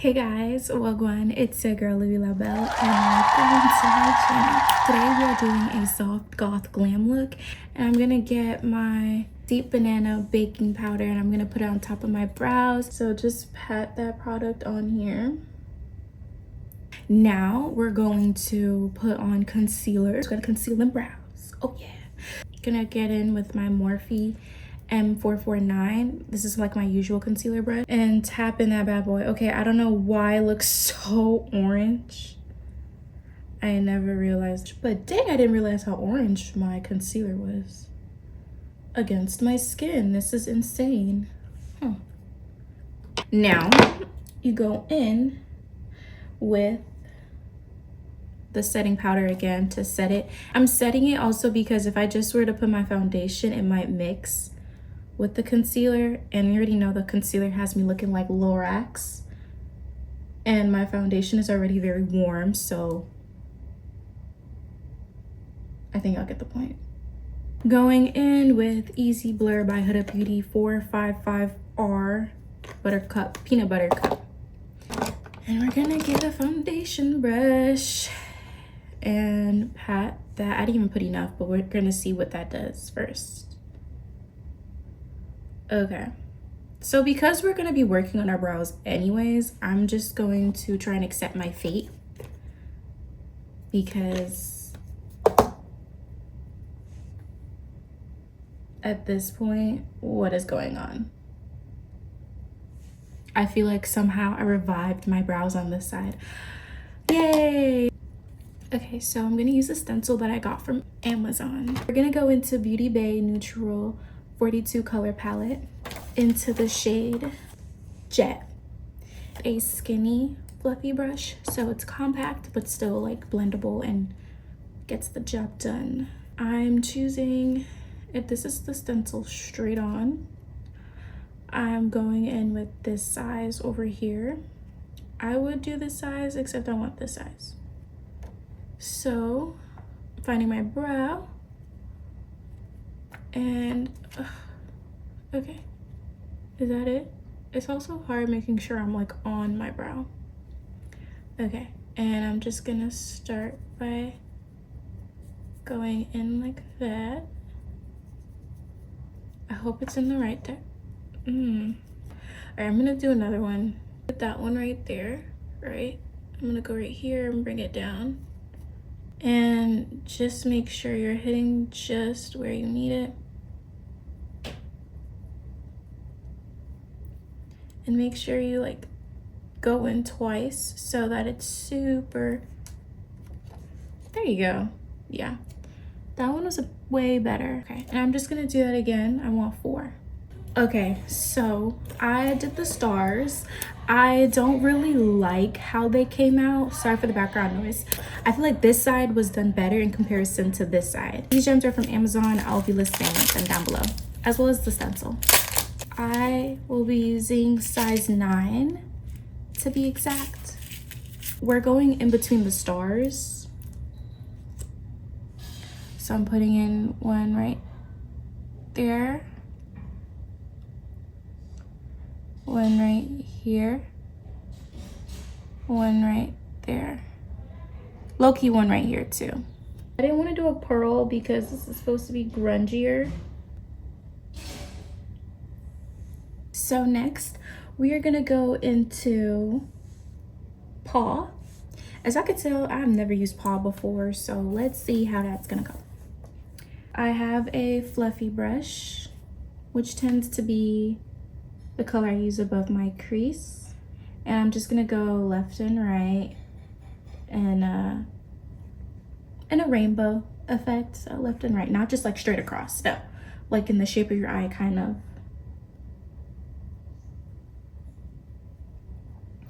Hey guys, welcome. It's your girl Louie LaBelle and welcome to my channel. Today we are doing a soft goth glam look, and I'm gonna get my deep banana baking powder and I'm gonna put it on top of my brows. So just pat that product on here. Now we're going to put on concealer. It's gonna conceal the brows. Oh yeah. Gonna get in with my Morphe M449. This is like my usual concealer brush, and tap in that bad boy. Okay, I don't know why it looks so orange. I never realized, but dang, I didn't realize how orange my concealer was against my skin. This is insane. Now you go in with the setting powder again to set it. I'm setting it also because if I just were to put my foundation, it might mix with the concealer, and you already know the concealer has me looking like Lorax, and my foundation is already very warm, so I think I'll get the point. Going in with Easy Blur by Huda Beauty 455R Buttercup Peanut Butter Cup, and we're gonna get a foundation brush and pat that. I didn't even put enough, but we're gonna see what that does first. Okay, so because we're gonna be working on our brows anyways, I'm just going to try and accept my fate, because at this point, what is going on? I feel like somehow I revived my brows on this side. Yay! Okay, so I'm gonna use a stencil that I got from Amazon. We're gonna go into Beauty Bay Neutral 42 color palette into the shade Jet. A skinny fluffy brush, so it's compact but still like blendable and gets the job done. I'm choosing, if this is the stencil straight on, I'm going in with this size over here. I would do this size, except I want this size. So finding my brow, and okay, is that it? It's also hard making sure I'm like on my brow. Okay, and I'm just gonna start by going in like that. I hope it's in the right depth. All right, I'm gonna do another one. Put that one right there, right? I'm gonna go right here and bring it down, and just make sure you're hitting just where you need it. And make sure you like go in twice so that it's super, there you go. Yeah, that one was way better. Okay, and I'm just gonna do that again. I want 4. Okay, so I did the stars. I don't really like how they came out. Sorry for the background noise. I feel like this side was done better in comparison to this side. These gems are from Amazon. I'll be listing them down below, as well as the stencil. I will be using size 9 to be exact. We're going in between the stars, so I'm putting in one right there, one right here, one right there, low-key one right here too. I didn't want to do a pearl because this is supposed to be grungier. So next, we are gonna go into paw. As I could tell, I've never used paw before, so let's see how that's gonna go. I have a fluffy brush, which tends to be the color I use above my crease. And I'm just gonna go left and right and in a rainbow effect, so left and right, not just like straight across, no, like in the shape of your eye kind of.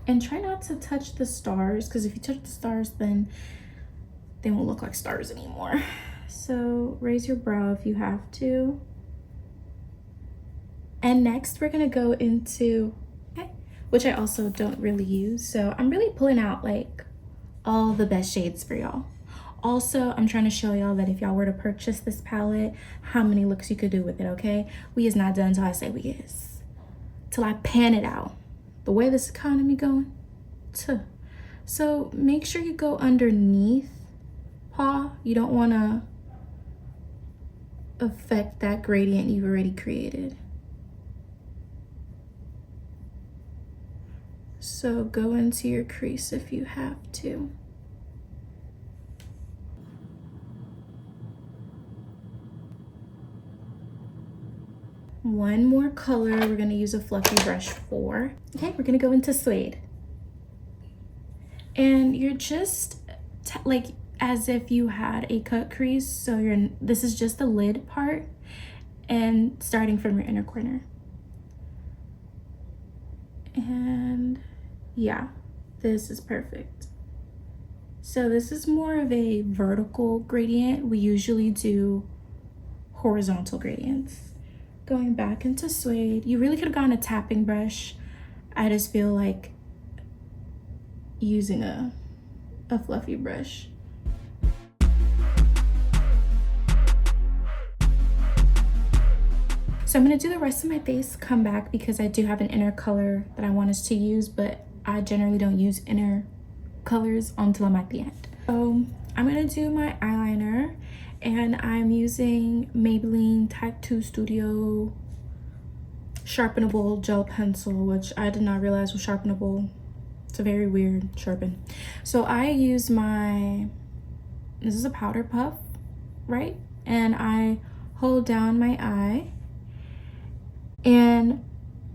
And try not to touch the stars, because if you touch the stars, then they won't look like stars anymore. So raise your brow if you have to. And next we're gonna go into, which I also don't really use, so I'm really pulling out like all the best shades for y'all. Also, I'm trying to show y'all that if y'all were to purchase this palette, how many looks you could do with it, okay? We is not done till I say we is. Till I pan it out. The way this economy going, So make sure you go underneath paw. You don't want to affect that gradient you've already created. So go into your crease if you have to. One more color we're gonna use a fluffy brush for. Okay, we're gonna go into Suede. And you're just like as if you had a cut crease. So this is just the lid part and starting from your inner corner. And yeah, this is perfect. So this is more of a vertical gradient. We usually do horizontal gradients. Going back into Suede, you really could have gotten a tapping brush. I just feel like using a fluffy brush. So I'm gonna do the rest of my face, come back because I do have an inner color that I want us to use, but I generally don't use inner colors until I'm at the end. So I'm gonna do my eyeliner, and I'm using Maybelline Type 2 Studio sharpenable gel pencil, which I did not realize was sharpenable. It's a very weird sharpen. So I use this is a powder puff, right? And I hold down my eye and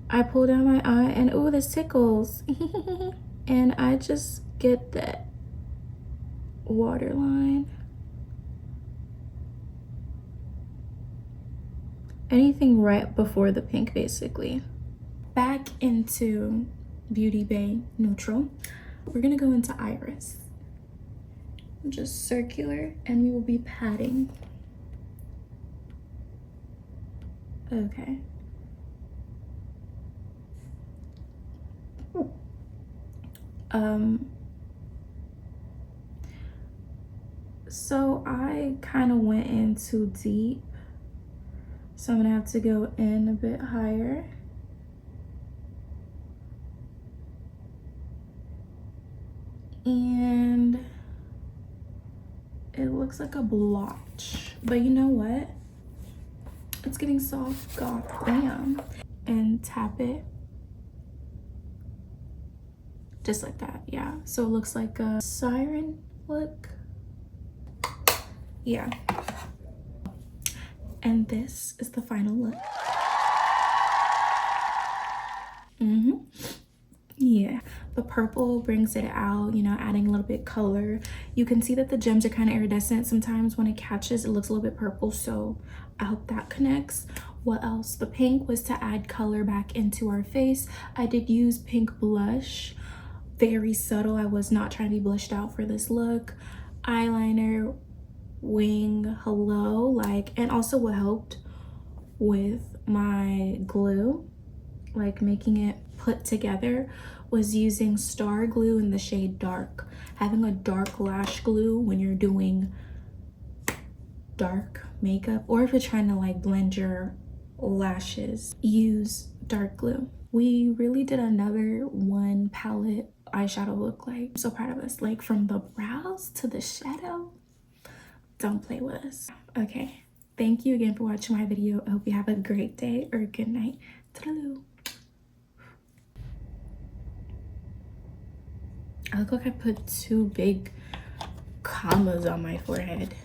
I pull down my eye and oh, this tickles. And I just get that waterline. Anything right before the pink, basically. Back into Beauty Bay Neutral. We're gonna go into Iris. Just circular, and we will be patting. Okay. So I kind of went in too deep. So I'm gonna have to go in a bit higher. And it looks like a blotch, but you know what? It's getting soft goth glam. And tap it. Just like that, yeah. So it looks like a siren look. Yeah. And this is the final look. Yeah, the purple brings it out, you know, adding a little bit color. You can see that the gems are kind of iridescent. Sometimes when it catches, it looks a little bit purple, so I hope that connects. What else? The pink was to add color back into our face. I did use pink blush, very subtle. I was not trying to be blushed out for this look. Eyeliner, wing, hello, like, and also what helped with my glue, like making it put together, was using Star Glue in the shade Dark. Having a dark lash glue when you're doing dark makeup, or if you're trying to like blend your lashes, use dark glue. We really did another one palette eyeshadow look. Like, I'm so proud of us. Like from the brows to the shadow, don't play with us. Okay, thank you again for watching my video. I hope you have a great day or a good night. Toodaloo. I look like I put 2 big commas on my forehead.